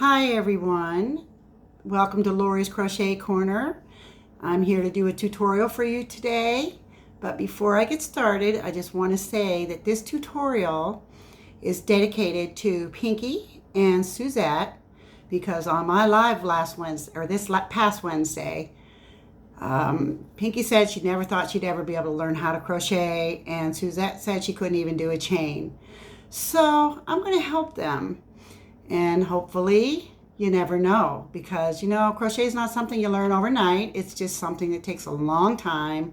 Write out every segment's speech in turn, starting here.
Hi everyone, welcome to Lori's Crochet Corner. I'm here to do a tutorial for you today, but before I get started, I just want to say that this tutorial is dedicated to Pinky and Suzette because on my live last Wednesday, or this past Wednesday, Pinky said she never thought she'd ever be able to learn how to crochet, and Suzette said she couldn't even do a chain. So I'm going to help them. And hopefully, you never know, because crochet is not something you learn overnight. It's just something that takes a long time.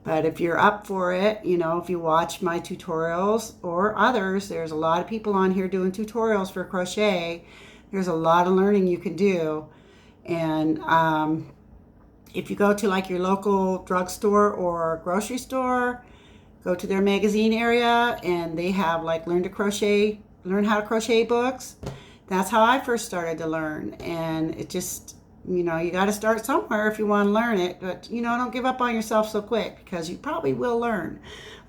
But if you're up for it, if you watch my tutorials or others, there's a lot of people on here doing tutorials for crochet. There's a lot of learning you can do. And if you go to like your local drugstore or grocery store, go to their magazine area and they have like learn how to crochet books. That's how I first started to learn, and it just, you got to start somewhere if you want to learn it, but don't give up on yourself so quick because you probably will learn.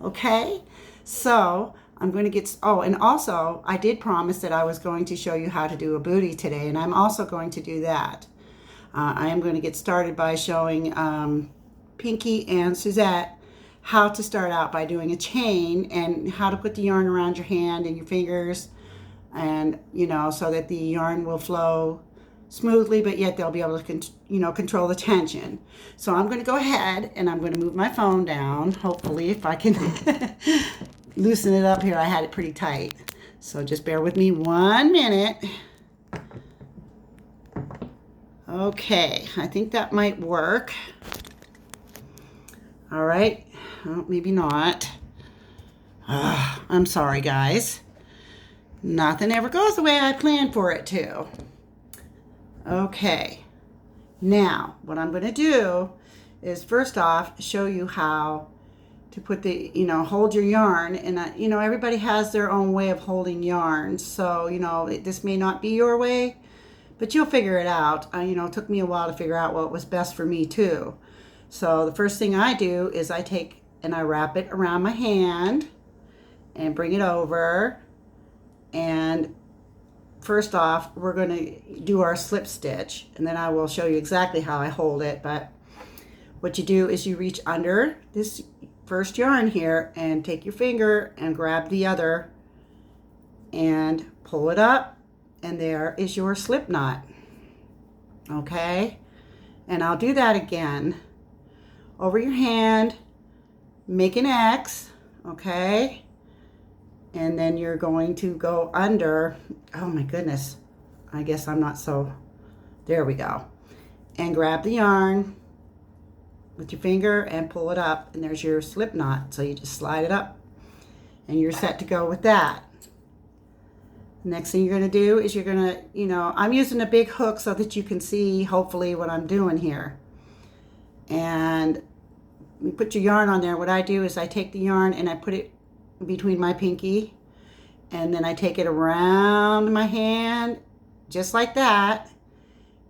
Okay, so I'm going to and also I did promise that I was going to show you how to do a booty today, and I'm also going to do that. I am going to get started by showing Pinky and Suzette how to start out by doing a chain and how to put the yarn around your hand and your fingers, and so that the yarn will flow smoothly, but yet they'll be able to control the tension. So I'm going to go ahead and I'm going to move my phone down, hopefully, if I can loosen it up here. I had it pretty tight, so just bear with me 1 minute. Okay, I think that might work. All right. Well, maybe not. I'm sorry, guys. Nothing ever goes the way I planned for it to. Okay. Now, what I'm going to do is first off show you how to put hold your yarn. And, everybody has their own way of holding yarn. So, this may not be your way, but you'll figure it out. It took me a while to figure out what was best for me, too. So the first thing I do is I take and I wrap it around my hand and bring it over. And first off, we're going to do our slip stitch, and then I will show you exactly how I hold it. But what you do is you reach under this first yarn here and take your finger and grab the other and pull it up, and there is your slip knot. Okay? And I'll do that again. Over your hand, make an X, okay? And then you're going to go under, oh my goodness, I guess I'm not so, there we go. And grab the yarn with your finger and pull it up, and there's your slip knot. So you just slide it up and you're set to go with that. Next thing you're going to do is you're going to, I'm using a big hook so that you can see hopefully what I'm doing here. And you put your yarn on there. What I do is I take the yarn and I put it between my pinky, and then I take it around my hand just like that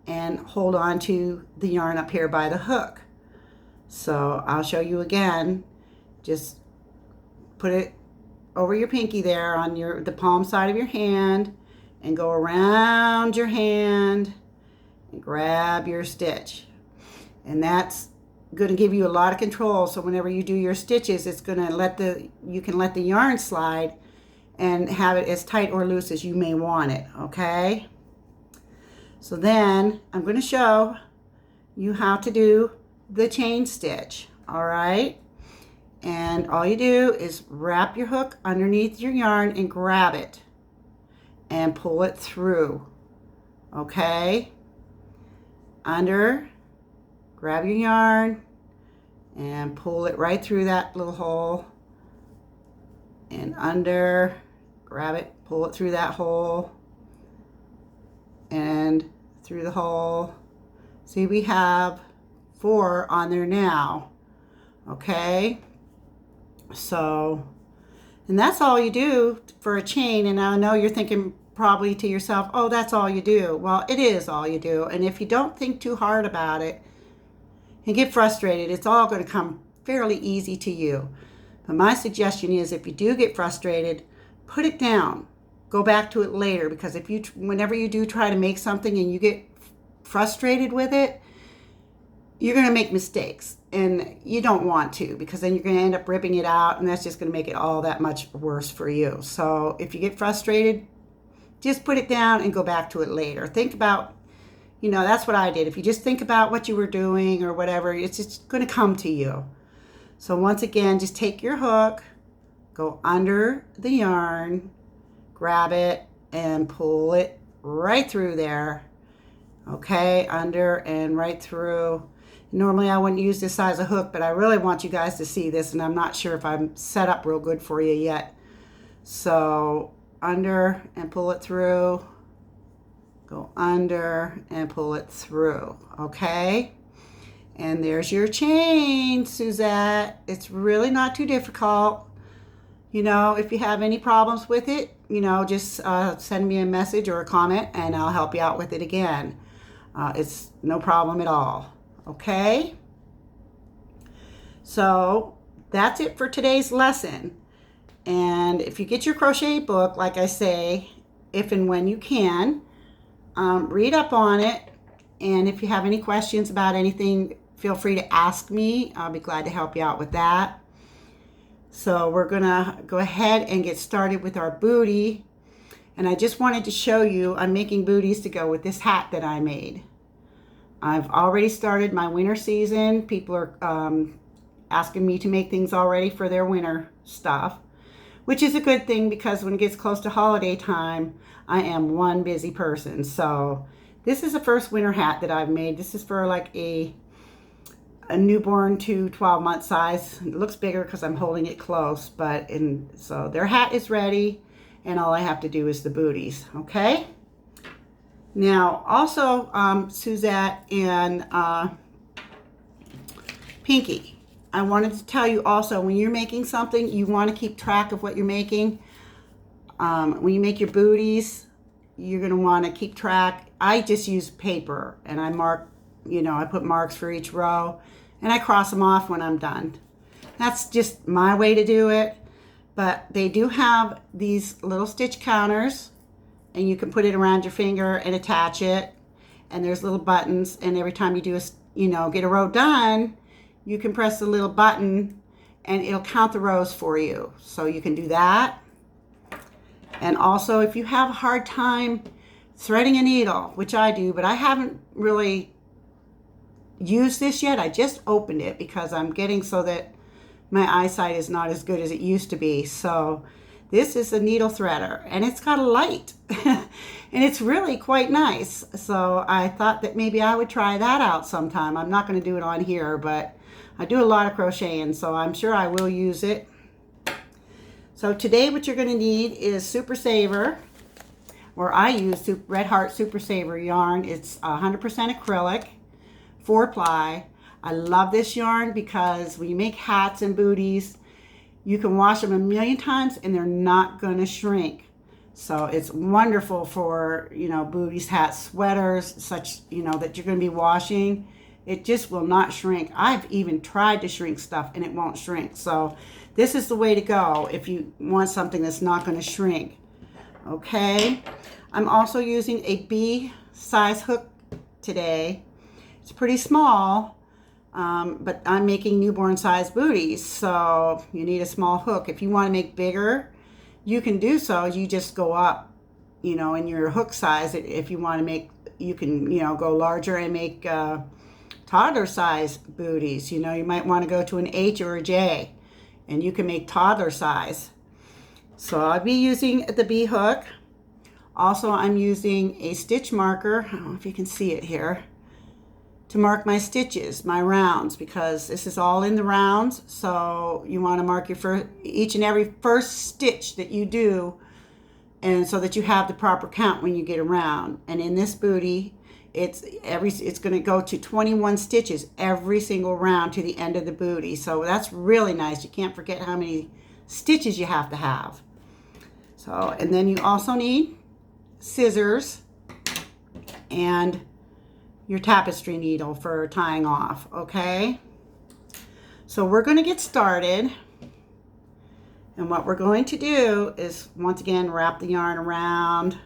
and hold on to the yarn up here by the hook. So I'll show you again. Just put it over your pinky there on the palm side of your hand and go around your hand and grab your stitch. And that's going to give you a lot of control, so whenever you do your stitches, it's going to you can let the yarn slide and have it as tight or loose as you may want it. Okay, so then I'm going to show you how to do the chain stitch. All right, and all you do is wrap your hook underneath your yarn and grab it and pull it through. Okay, under, grab your yarn and pull it right through that little hole, and under, grab it, pull it through that hole and through the hole. See, we have 4 on there now. Okay, so, and that's all you do for a chain. And I know you're thinking probably to yourself, oh, that's all you do. Well, it is all you do. And if you don't think too hard about it and get frustrated, it's all going to come fairly easy to you. But my suggestion is, if you do get frustrated, put it down. go back to it later, because if you, whenever you do try to make something and you get frustrated with it, you're going to make mistakes, and you don't want to, because then you're going to end up ripping it out, and that's just going to make it all that much worse for you. So if you get frustrated, just put it down and go back to it later. Think about, that's what I did. If you just think about what you were doing or whatever, it's just going to come to you. So once again, just take your hook, go under the yarn, grab it, and pull it right through there. Okay, under and right through. Normally I wouldn't use this size of hook, but I really want you guys to see this, and I'm not sure if I'm set up real good for you yet. So under and pull it through, go under and pull it through, okay? And there's your chain, Suzette. It's really not too difficult. If you have any problems with it, just send me a message or a comment, and I'll help you out with it again. It's no problem at all. Okay? So that's it for today's lesson. And if you get your crochet book, like I say, if and when you can, read up on it. And if you have any questions about anything, feel free to ask me. I'll be glad to help you out with that. So we're going to go ahead and get started with our booty. And I just wanted to show you, I'm making booties to go with this hat that I made. I've already started my winter season. People are asking me to make things already for their winter stuff, which is a good thing, because when it gets close to holiday time, I am one busy person. So this is the first winter hat that I've made. This is for like a newborn to 12-month size. It looks bigger because I'm holding it close, so their hat is ready, and all I have to do is the booties. Okay. Now, also, Suzette and Pinky, I wanted to tell you also, when you're making something, you want to keep track of what you're making. When you make your booties, you're going to want to keep track. I just use paper, and I mark, I put marks for each row, and I cross them off when I'm done. That's just my way to do it. But they do have these little stitch counters, and you can put it around your finger and attach it. And there's little buttons, and every time you do get a row done, you can press the little button and it'll count the rows for you. So you can do that. And also, if you have a hard time threading a needle, which I do, but I haven't really used this yet. I just opened it because I'm getting so that my eyesight is not as good as it used to be. So this is a needle threader, and it's got a light, and it's really quite nice. So I thought that maybe I would try that out sometime. I'm not going to do it on here, but I do a lot of crocheting, so I'm sure I will use it. So today what you're going to need is Super Saver, or I use Red Heart Super Saver yarn. It's 100% acrylic, 4-ply. I love this yarn because when you make hats and booties, you can wash them a million times and they're not going to shrink. So it's wonderful for, booties, hats, sweaters, such, that you're going to be washing. It just will not shrink. I've even tried to shrink stuff and it won't shrink. So this is the way to go if you want something that's not going to shrink. Okay. I'm also using a B size hook today. It's pretty small. But I'm making newborn size booties, so you need a small hook. If you want to make bigger, you can do so. You just go up, in your hook size. If you want to make, you can, go larger and make toddler size booties. You might want to go to an H or a J, and you can make toddler size. So I'll be using the B hook. Also, I'm using a stitch marker. I don't know if you can see it here, to mark my stitches, my rounds, because this is all in the rounds. So you want to mark each and every first stitch that you do, and so that you have the proper count when you get around. And in this booty, it's going to go to 21 stitches every single round to the end of the booty. So that's really nice. You can't forget how many stitches you have to have. So, and then you also need scissors and your tapestry needle for tying off. Okay, so we're going to get started, And what we're going to do is, once again, wrap the yarn around,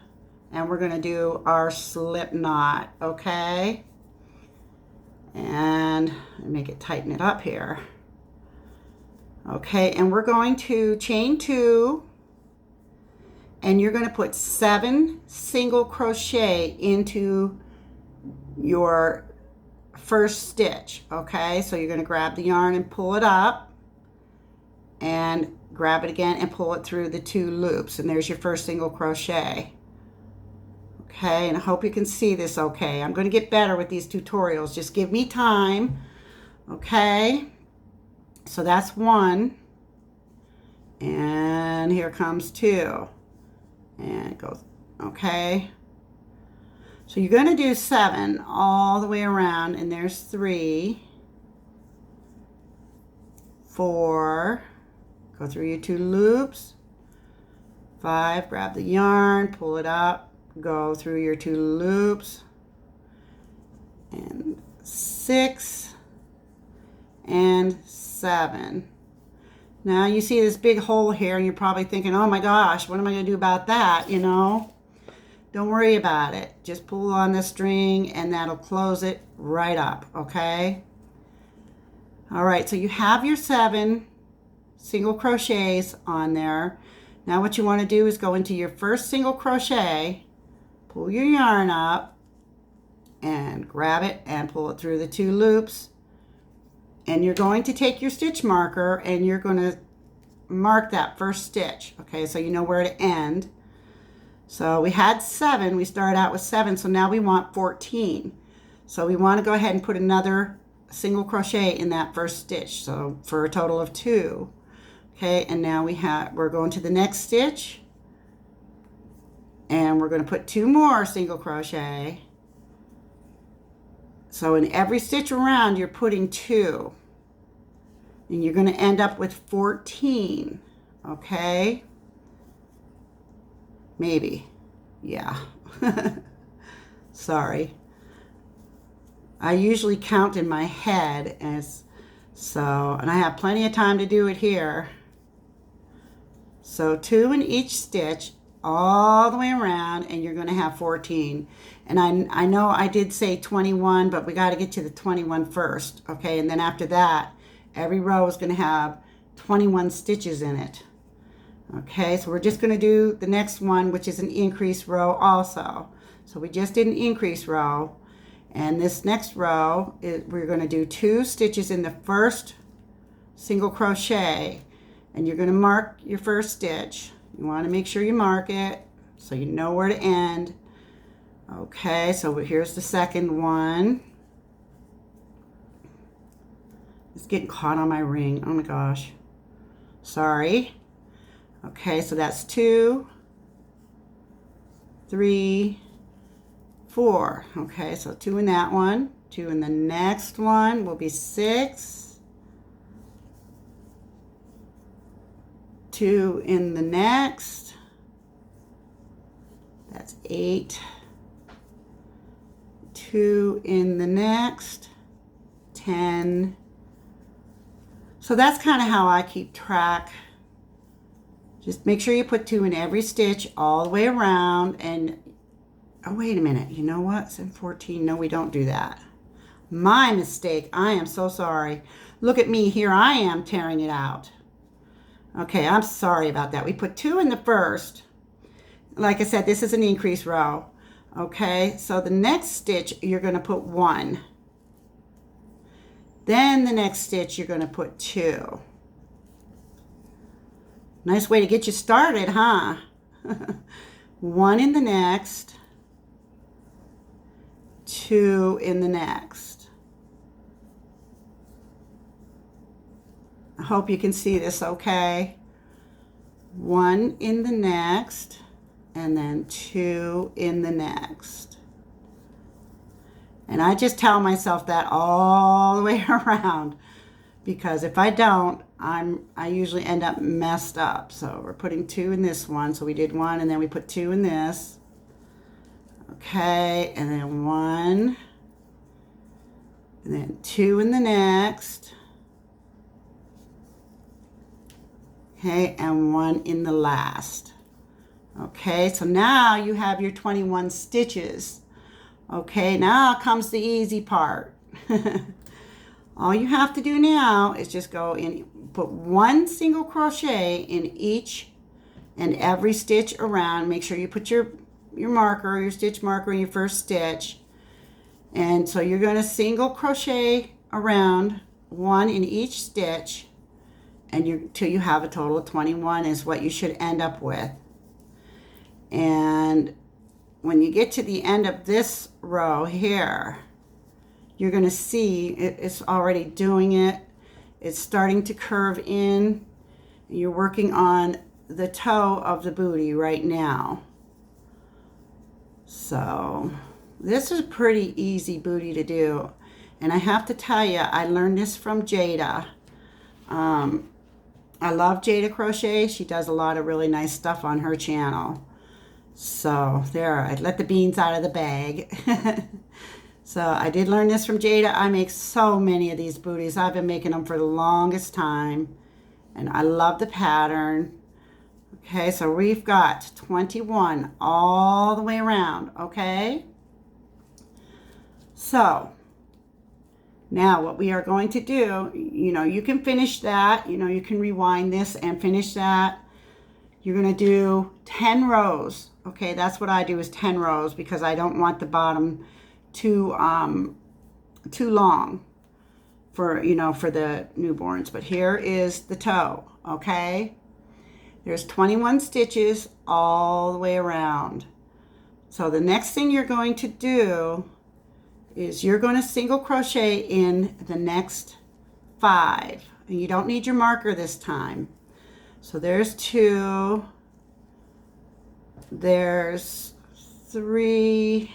and we're going to do our slip knot, okay? And make it, tighten it up here. Okay, and we're going to chain 2, and you're going to put 7 single crochet into your first stitch, okay? So you're going to grab the yarn and pull it up, and grab it again and pull it through the 2 loops, and there's your first single crochet. Okay, and I hope you can see this okay. I'm going to get better with these tutorials. Just give me time. Okay, so that's 1, and here comes 2, and it goes, okay. So you're going to do 7 all the way around, and there's 3, 4, go through your 2 loops, 5, grab the yarn, pull it up, go through your 2 loops, and 6, and 7. Now you see this big hole here, and you're probably thinking, oh my gosh, what am I going to do about that, you know? Don't worry about it. Just pull on the string, and that'll close it right up, okay? All right, so you have your 7 single crochets on there. Now what you want to do is go into your first single crochet, pull your yarn up, and grab it and pull it through the 2 loops, and you're going to take your stitch marker and you're going to mark that first stitch, okay, so you know where to end. So we had 7, we started out with 7, so now we want 14. So we want to go ahead and put another single crochet in that first stitch, so for a total of 2. Okay, and now we're going to the next stitch, and we're going to put 2 more single crochet. So in every stitch around, you're putting 2, and you're going to end up with 14. Okay, maybe, yeah. Sorry, I usually count in my head, and I have plenty of time to do it here. So 2 in each stitch all the way around, and you're going to have 14. And I know I did say 21, but we got to get to the 21 first, okay? And then after that, every row is going to have 21 stitches in it. Okay, so we're just going to do the next one, which is an increase row also. So we just did an increase row, and this next row, we're going to do 2 stitches in the first single crochet, and you're going to mark your first stitch. You want to make sure you mark it so you know where to end. Okay, so here's the second one. It's getting caught on my ring. Oh my gosh. Sorry. Okay, so that's 2, 3, 4. Okay, so 2 in that one. 2 in the next one will be 6. 2 in the next, that's 8. 2 in the next, 10. So that's kind of how I keep track. Just make sure you put 2 in every stitch all the way around. And oh, wait a minute, you know what? It's in 14. No, we don't do that. My mistake. I am so sorry. Look at me, here I am tearing it out. Okay, I'm sorry about that. We put 2 in the first. Like I said, this is an increase row. Okay, so the next stitch, you're going to put 1. Then the next stitch, you're going to put 2. Nice way to get you started, huh? 1 in the next, 2 in the next. I hope you can see this okay. 1 in the next, and then 2 in the next. And I just tell myself that all the way around, because if I don't, I usually end up messed up. So we're putting 2 in this one. So we did 1, and then we put 2 in this. Okay, and then 1, and then 2 in the next. Okay, and one in the last. Okay, so now you have your 21 stitches. Okay, now comes the easy part. All you have to do now is just go in, put one single crochet in each and every stitch around. Make sure you put your marker, your stitch marker in your first stitch. And so you're going to single crochet around one in each stitch, and till you have a total of 21 is what you should end up with. And when you get to the end of this row here, you're going to see it's already doing it. It's starting to curve in. You're working on the toe of the booty right now. So this is a pretty easy booty to do. And I have to tell you, I learned this from Jada. I love Jada Crochet. She does a lot of really nice stuff on her channel. So there, I let the beans out of the bag. So I did learn this from Jada. I make so many of these booties. I've been making them for the longest time. And I love the pattern. Okay, so we've got 21 all the way around, okay? So now what we are going to do, you can finish that. You can rewind this and finish that. You're going to do 10 rows. Okay, that's what I do, is 10 rows, because I don't want the bottom too long for the newborns. But here is the toe, okay? There's 21 stitches all the way around. So the next thing you're going to do is you're going to single crochet in the next 5. And you don't need your marker this time. So there's 2, there's 3,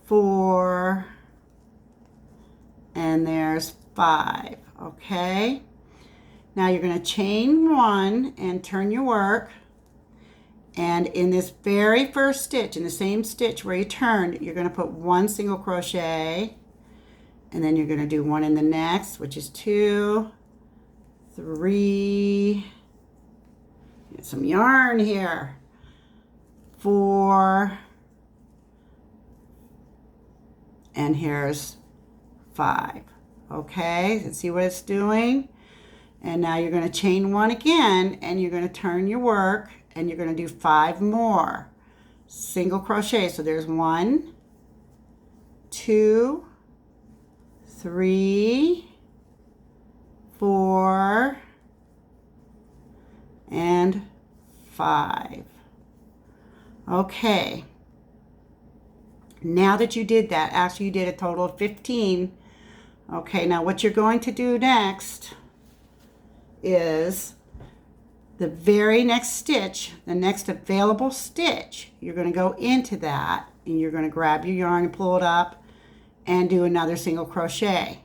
4, and there's 5, okay? Now you're going to chain 1 and turn your work, and in this very first stitch, in the same stitch where you turned, you're going to put 1 single crochet, and then you're going to do 1 in the next, which is 2, 3, get some yarn here, 4, and here's 5. Okay, let's see what it's doing. And now you're going to chain 1 again, and you're going to turn your work, and you're going to do 5 more single crochet. So there's 1, 2, 3, 4, and 5. Okay. Now that you did that, actually you did a total of 15. Okay, now what you're going to do next is the very next stitch, the next available stitch, you're going to go into that, and you're going to grab your yarn and pull it up and do another single crochet.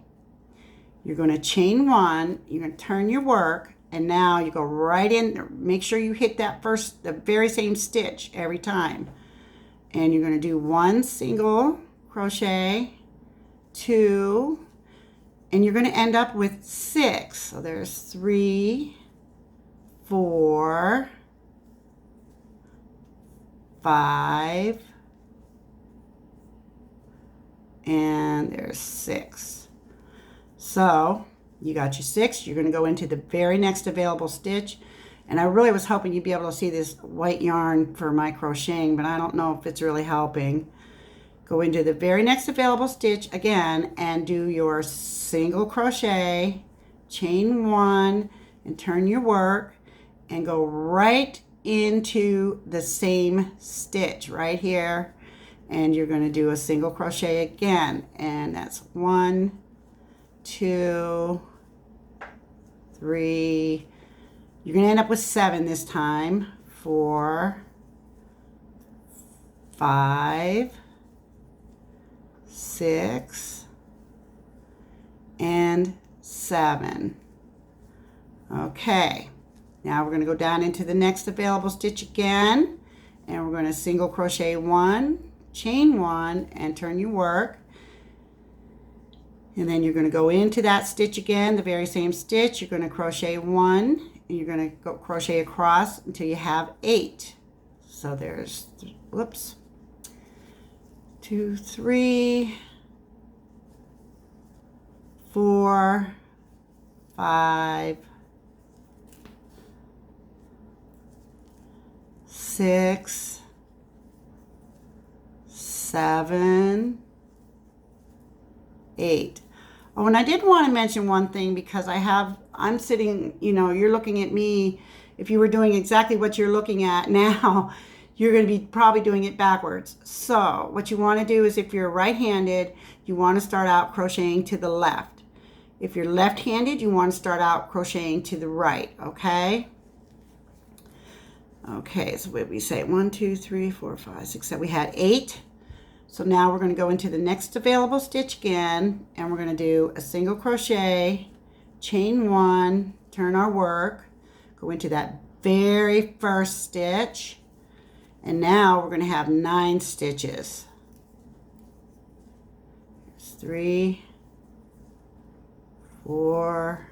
You're going to chain 1, you're going to turn your work, and now you go right in. Make sure you hit the very same stitch every time. And you're going to do 1 single crochet, 2, and you're going to end up with 6. So there's 3, 4, 5, and there's 6. So you got your 6. You're going to go into the very next available stitch. And I really was hoping you'd be able to see this white yarn for my crocheting, but I don't know if it's really helping. Go into the very next available stitch again and do your single crochet, chain 1, and turn your work, and go right into the same stitch right here. And you're going to do a single crochet again, and that's 1, 2, 3. You're going to end up with 7 this time. 4, 5, 6, and 7. Okay, now we're going to go down into the next available stitch again, and we're going to single crochet 1, chain 1, and turn your work. And then you're going to go into that stitch again, the very same stitch. You're going to crochet 1, and you're going to go crochet across until you have 8. So there's, whoops, 2, 3, 4, 5, 6, 7, 8. Oh, and I did want to mention one thing, because I'm sitting, you're looking at me. If you were doing exactly what you're looking at now, you're going to be probably doing it backwards. So what you want to do is, if you're right-handed, you want to start out crocheting to the left. If you're left-handed, you want to start out crocheting to the right, okay? Okay, so what did we say? 1, 2, 3, 4, 5, 6, 7. We had 8. So now we're going to go into the next available stitch again, and we're going to do a single crochet, chain 1, turn our work, go into that very first stitch, and now we're going to have 9 stitches. There's 3, 4,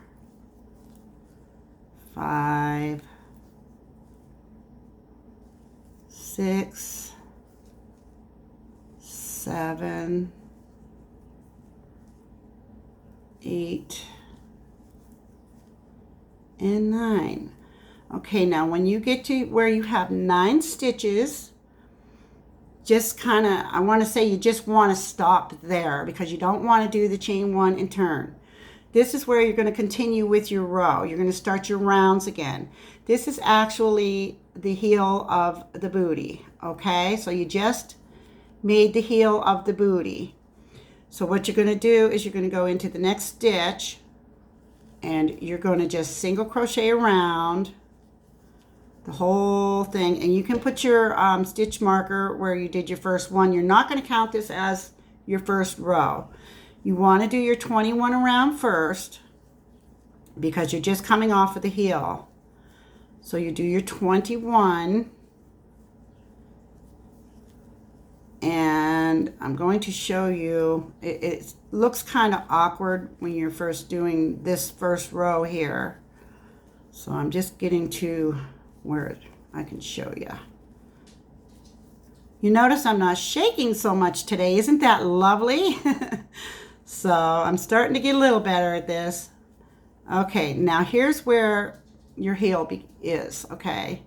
5, 6, 7, 8, and 9. Okay, now when you get to where you have 9 stitches, just kind of, I want to say you just want to stop there, because you don't want to do the chain 1 and turn. This is where you're going to continue with your row. You're going to start your rounds again. This is actually the heel of the booty, okay? So you just made the heel of the booty. So what you're going to do is you're going to go into the next stitch, and you're going to just single crochet around the whole thing. And you can put your stitch marker where you did your first one. You're not going to count this as your first row. You want to do your 21 around first, because you're just coming off of the heel. So you do your 21, and I'm going to show you, it looks kind of awkward when you're first doing this first row here. So I'm just getting to where I can show you. You notice I'm not shaking so much today. Isn't that lovely? So I'm starting to get a little better at this. Okay, now here's where your heel is, okay?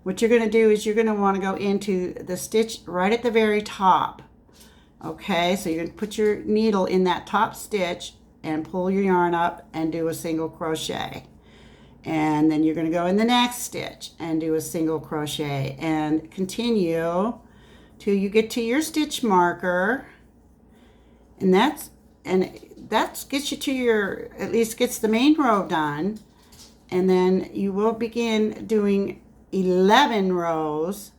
What you're going to do is you're going to want to go into the stitch right at the very top. Okay, so you're going to put your needle in that top stitch and pull your yarn up and do a single crochet. And then you're going to go in the next stitch and do a single crochet and continue till you get to your stitch marker. And that gets you to your, at least gets the main row done. And then you will begin doing 11 rows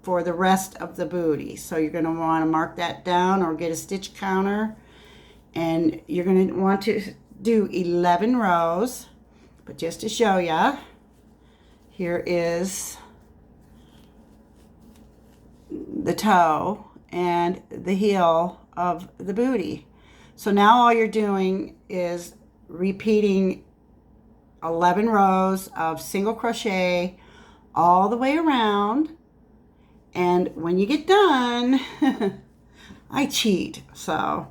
for the rest of the booty. So you're going to want to mark that down or get a stitch counter, and you're going to want to do 11 rows. But just to show you, here is the toe and the heel of the booty. So now all you're doing is repeating 11 rows of single crochet all the way around. And when you get done, I cheat. So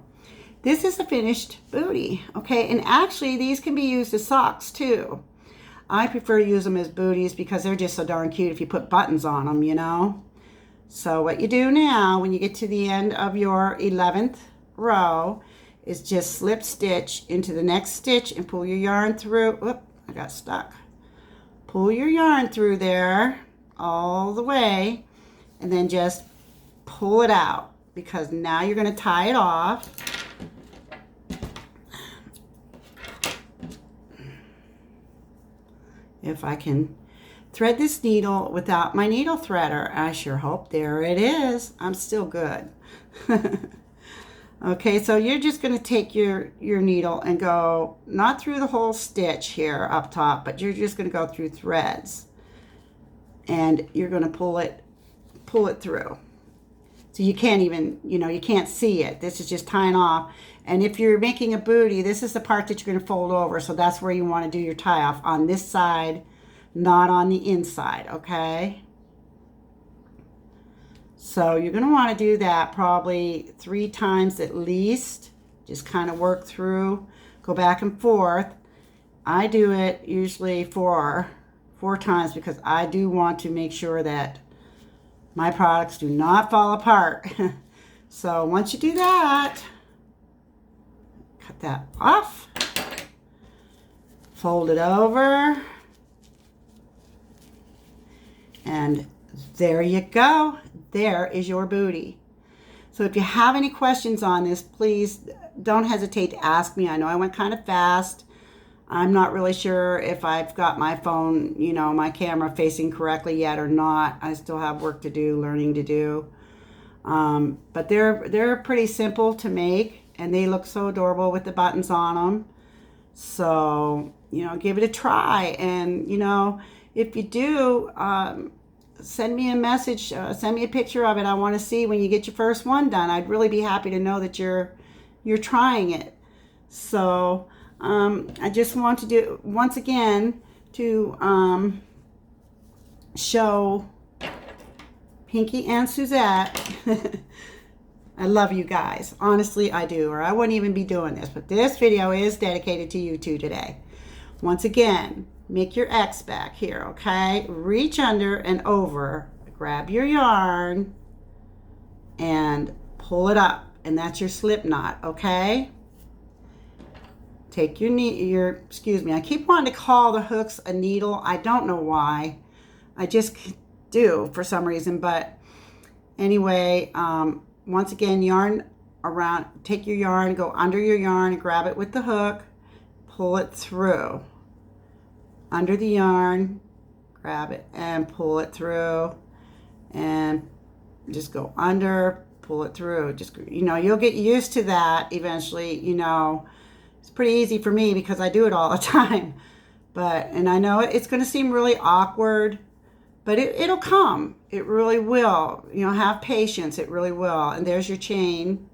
this is a finished booty, okay? And actually, these can be used as socks too. I prefer to use them as booties because they're just so darn cute if you put buttons on them, you know? So what you do now, when you get to the end of your 11th row, is just slip stitch into the next stitch and pull your yarn through. Whoop, I got stuck. Pull your yarn through there all the way, and then just pull it out, because now you're going to tie it off. If I can thread this needle without my needle threader, I sure hope. There it is. I'm still good. Okay, so you're just going to take your needle and go, not through the whole stitch here up top, but you're just going to go through threads. And you're going to pull it through. So you can't even, you can't see it. This is just tying off. And if you're making a bootie, this is the part that you're going to fold over. So that's where you want to do your tie off, on this side, not on the inside, okay? So you're going to want to do that probably 3 times at least. Just kind of work through, go back and forth. I do it usually four times because I do want to make sure that my products do not fall apart. So once you do that, cut that off, fold it over, and there you go. There is your bootie. So if you have any questions on this, please don't hesitate to ask me. I know I went kind of fast. I'm not really sure if I've got my phone, my camera facing correctly yet or not. I still have work to do, learning to do. But they're pretty simple to make, and they look so adorable with the buttons on them. So, give it a try. And, if you do, send me a message, send me a picture of it. I want to see when you get your first one done. I'd really be happy to know that you're trying it. So, I just want to do, once again, to show Pinky and Suzette. I love you guys. Honestly, I do, or I wouldn't even be doing this. But this video is dedicated to you two today. Once again, make your X back here, okay? Reach under and over. Grab your yarn and pull it up. And that's your slip knot, okay? Take excuse me, I keep wanting to call the hooks a needle. I don't know why. I just do for some reason. But anyway, once again, yarn around, take your yarn, go under your yarn, and grab it with the hook, pull it through. Under the yarn, grab it and pull it through, and just go under, pull it through. Just, you'll get used to that eventually. It's pretty easy for me because I do it all the time. And I know it's going to seem really awkward, but it'll come. It really will. Have patience. It really will. And there's your chain.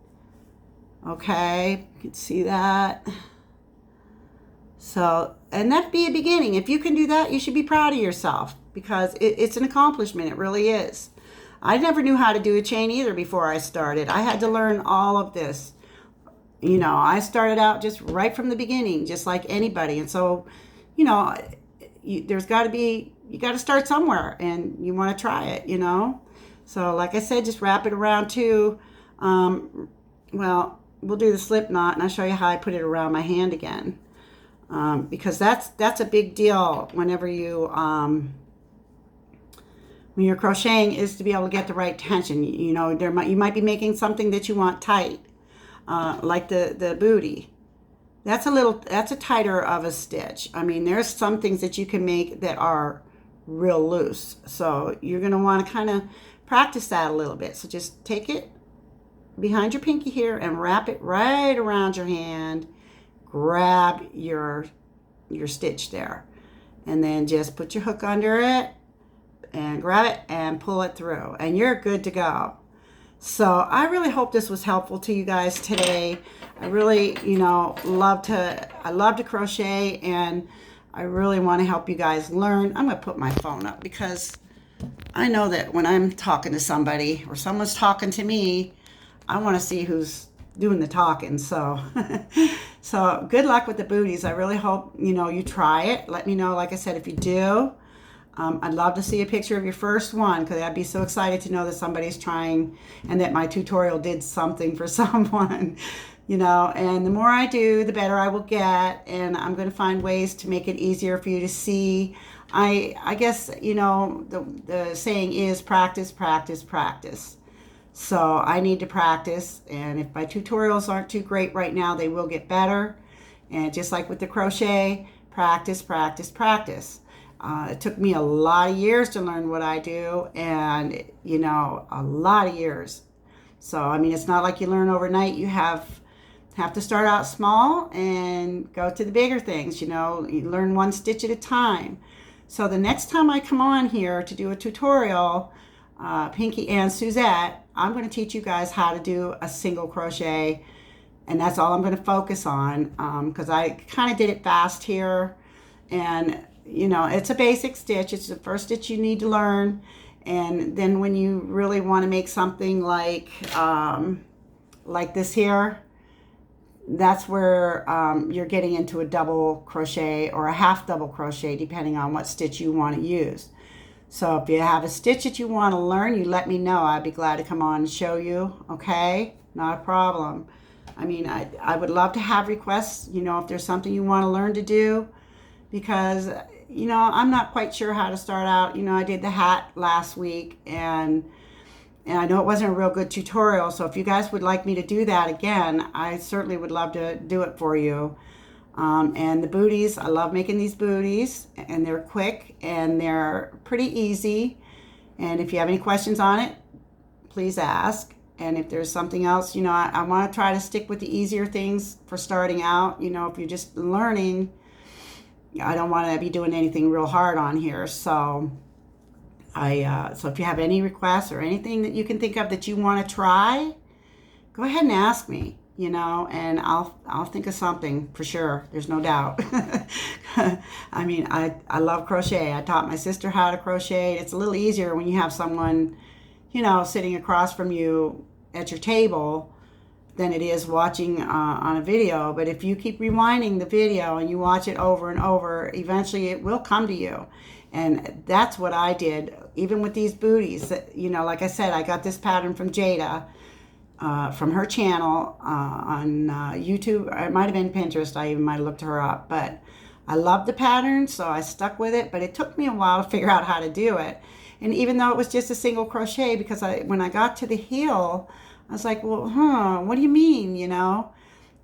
Okay, you can see that. So, and that'd be a beginning. If you can do that, you should be proud of yourself, because it's an accomplishment. It really is. I never knew how to do a chain either before I started. I had to learn all of this. I started out just right from the beginning, just like anybody. And so, there's got to be, you got to start somewhere, and you want to try it, So like I said, just wrap it around too. Well, we'll do the slip knot, and I'll show you how I put it around my hand again. Because that's a big deal whenever when you're crocheting, is to be able to get the right tension. You might be making something that you want tight. Like the bootie. That's a tighter of a stitch. I mean, there's some things that you can make that are real loose. So you're going to want to kind of practice that a little bit. So just take it behind your pinky here and wrap it right around your hand. Grab your stitch there. And then just put your hook under it and grab it and pull it through. And you're good to go. So I really hope this was helpful to you guys today. I really, I love to crochet, and I really want to help you guys learn. I'm going to put my phone up because I know that when I'm talking to somebody or someone's talking to me, I want to see who's doing the talking. So, so good luck with the booties. I really hope, you try it. Let me know, like I said, if you do. I'd love to see a picture of your first one, because I'd be so excited to know that somebody's trying and that my tutorial did something for someone, and the more I do, the better I will get, and I'm going to find ways to make it easier for you to see. I guess, the saying is practice, practice, practice. So I need to practice, and if my tutorials aren't too great right now, they will get better. And just like with the crochet, practice, practice, practice. It took me a lot of years to learn what I do, and, a lot of years. So, I mean, it's not like you learn overnight. You have to start out small and go to the bigger things, you learn one stitch at a time. So the next time I come on here to do a tutorial, Pinky and Suzette, I'm going to teach you guys how to do a single crochet, and that's all I'm going to focus on, because I kind of did it fast here. And it's a basic stitch. It's the first stitch you need to learn. And then when you really want to make something like this here, that's where you're getting into a double crochet or a half double crochet, depending on what stitch you want to use. So if you have a stitch that you want to learn, you let me know. I'd be glad to come on and show you. Okay, not a problem. I mean, I would love to have requests, if there's something you want to learn to do, because I'm not quite sure how to start out. I did the hat last week, and I know it wasn't a real good tutorial. So if you guys would like me to do that again, I certainly would love to do it for you. And the booties, I love making these booties, and they're quick and they're pretty easy. And if you have any questions on it, please ask. And if there's something else, I want to try to stick with the easier things for starting out. If you're just learning, I don't want to be doing anything real hard on here. So so if you have any requests or anything that you can think of that you want to try, go ahead and ask me, and I'll think of something for sure. There's no doubt. I mean, I love crochet. I taught my sister how to crochet. It's a little easier when you have someone, sitting across from you at your table than it is watching on a video. But if you keep rewinding the video and you watch it over and over, eventually it will come to you. And that's what I did, even with these booties. Like I said, I got this pattern from Jada, from her channel on YouTube. It might have been Pinterest. I even might have looked her up. But I loved the pattern, so I stuck with it. But it took me a while to figure out how to do it. And even though it was just a single crochet, because when I got to the heel, I was like, well, what do you mean,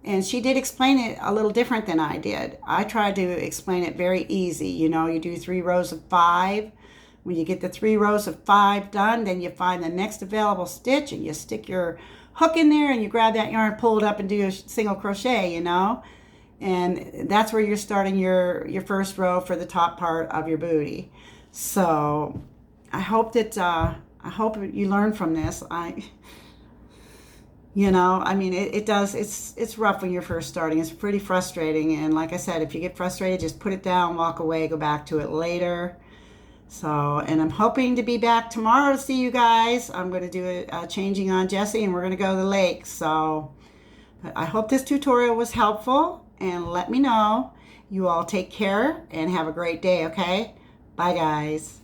And she did explain it a little different than I did. I tried to explain it very easy. You do 3 rows of 5. When you get the 3 rows of 5 done, then you find the next available stitch and you stick your hook in there and you grab that yarn, pull it up and do a single crochet, And that's where you're starting your first row for the top part of your booty. So I hope you learn from this. It's rough when you're first starting. It's pretty frustrating. And like I said, if you get frustrated, just put it down, walk away, go back to it later. So, and I'm hoping to be back tomorrow to see you guys. I'm going to do a changing on Jessie, and we're going to go to the lake. So, but I hope this tutorial was helpful, and let me know. You all take care and have a great day, okay? Bye, guys.